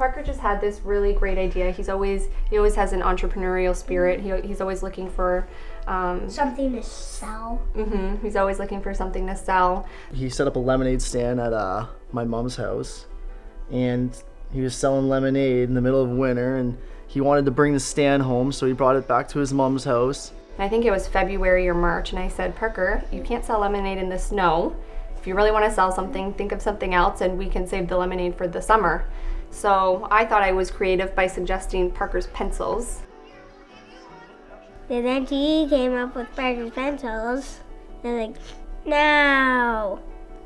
Parker just had this really great idea. He always has an entrepreneurial spirit. He's always looking for something to sell. He's always looking for something to sell. He set up a lemonade stand at my mom's house, and he was selling lemonade in the middle of winter, and he wanted to bring the stand home, so he brought it back to his mom's house. And I think it was February or March, and I said, Parker, you can't sell lemonade in the snow. If you really want to sell something, think of something else, and we can save the lemonade for the summer. So I thought I was creative by suggesting Parker's pencils. And then he came up with Parker's pencils. And like, no,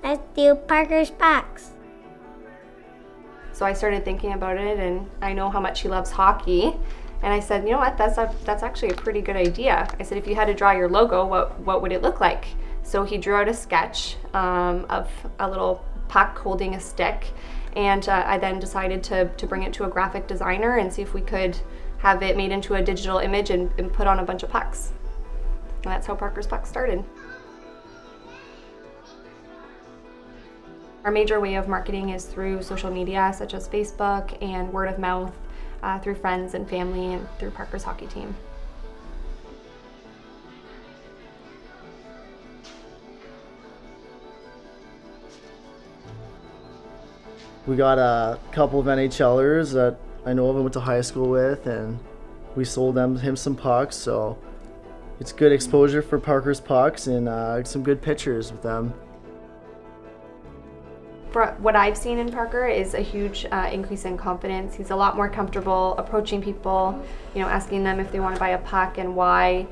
let's do Parker's pucks. So I started thinking about it, and I know how much he loves hockey. And I said, you know what, that's actually a pretty good idea. I said, if you had to draw your logo, what would it look like? So he drew out a sketch of a little puck holding a stick. And I then decided to bring it to a graphic designer and see if we could have it made into a digital image and put on a bunch of pucks. And that's how Parker's Pucks started. Our major way of marketing is through social media, such as Facebook and word of mouth, through friends and family, and through Parker's hockey team. We got a couple of NHLers that I know of and went to high school with, and we sold him some pucks, so it's good exposure for Parker's Pucks and some good pictures with them. What I've seen in Parker is a huge increase in confidence. He's a lot more comfortable approaching people, asking them if they want to buy a puck and why,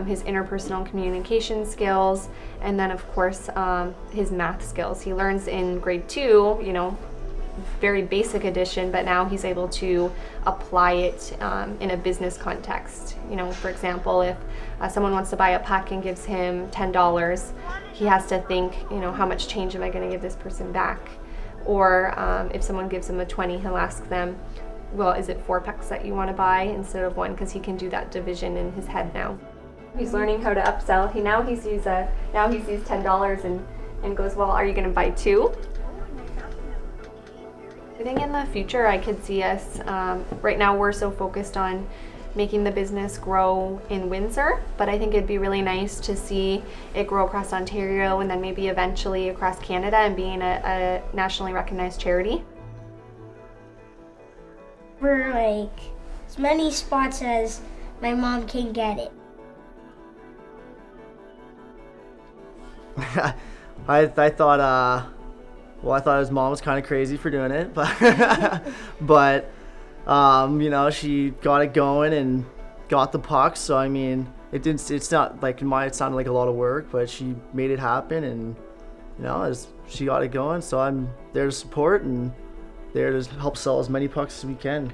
his interpersonal communication skills, and then of course his math skills. He learns in grade 2, very basic addition, but now he's able to apply it in a business context. For example, if someone wants to buy a puck and gives him $10, he has to think, how much change am I going to give this person back? Or if someone gives him a 20, he'll ask them, well, is it 4 pucks that you want to buy instead of 1? Because he can do that division in his head now. He's learning how to upsell. Now he sees $10 and goes, well, are you going to buy 2? I think in the future I could see us, right now we're so focused on making the business grow in Windsor, but I think it'd be really nice to see it grow across Ontario and then maybe eventually across Canada and being a nationally recognized charity. For like as many spots as my mom can get it. I thought his mom was kind of crazy for doing it, but she got it going and got the pucks. So I mean, it's not like it sounded like a lot of work, but she made it happen, and she got it going. So I'm there to support and there to help sell as many pucks as we can.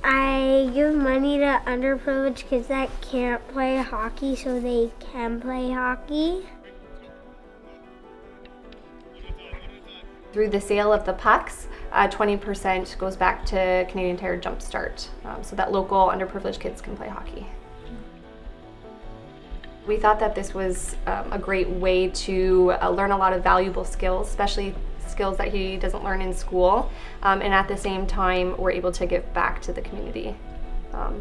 I give money to underprivileged kids that can't play hockey so they can play hockey. Through the sale of the pucks, 20% goes back to Canadian Tire Jumpstart, so that local underprivileged kids can play hockey. We thought that this was a great way to learn a lot of valuable skills, especially skills that he doesn't learn in school, and at the same time we're able to give back to the community.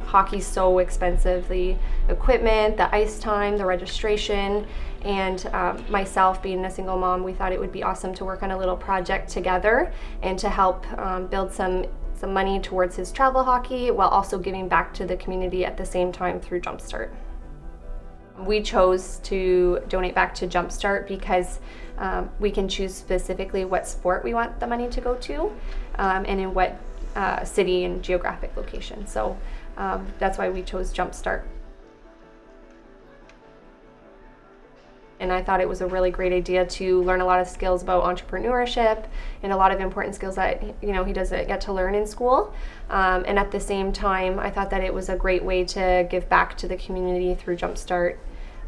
Hockey's so expensive, the equipment, the ice time, the registration, and myself being a single mom, we thought it would be awesome to work on a little project together and to help build some money towards his travel hockey while also giving back to the community at the same time through Jumpstart. We chose to donate back to Jumpstart because we can choose specifically what sport we want the money to go to and in what city and geographic location. So that's why we chose Jumpstart. And I thought it was a really great idea to learn a lot of skills about entrepreneurship and a lot of important skills that he doesn't get to learn in school. And at the same time, I thought that it was a great way to give back to the community through Jumpstart.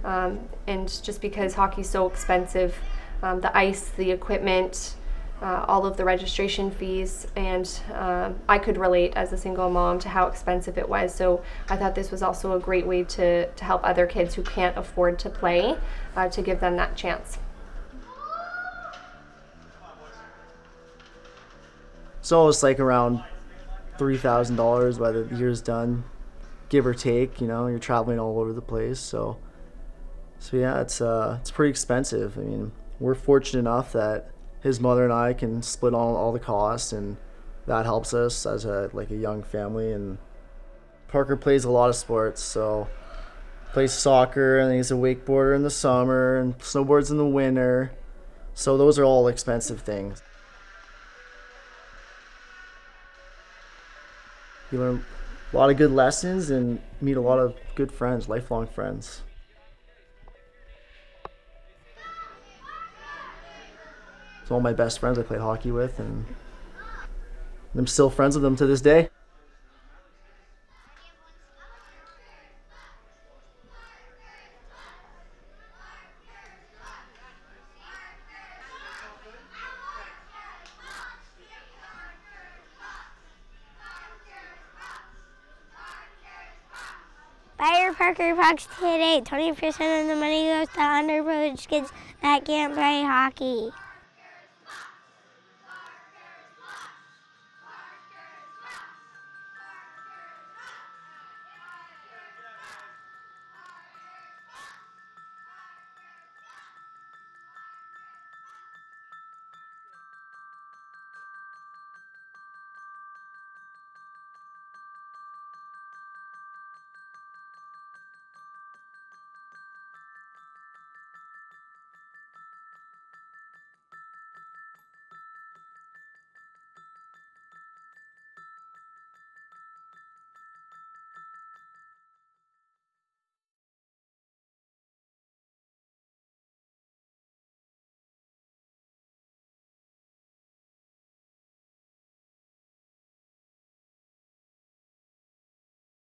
And just because hockey's so expensive, the ice, the equipment, all of the registration fees, and I could relate as a single mom to how expensive it was. So I thought this was also a great way to help other kids who can't afford to play, to give them that chance. So it's like around $3,000 by the year's done, give or take. You know, you're traveling all over the place, so yeah, it's pretty expensive. I mean, we're fortunate enough that his mother and I can split all the costs, and that helps us as a young family. And Parker plays a lot of sports, so plays soccer, and he's a wakeboarder in the summer and snowboards in the winter. So those are all expensive things. You learn a lot of good lessons and meet a lot of good friends, lifelong friends. It's all my best friends I played hockey with, and I'm still friends with them to this day. Buy your Parker Pucks today. 20% of the money goes to underprivileged kids that can't play hockey.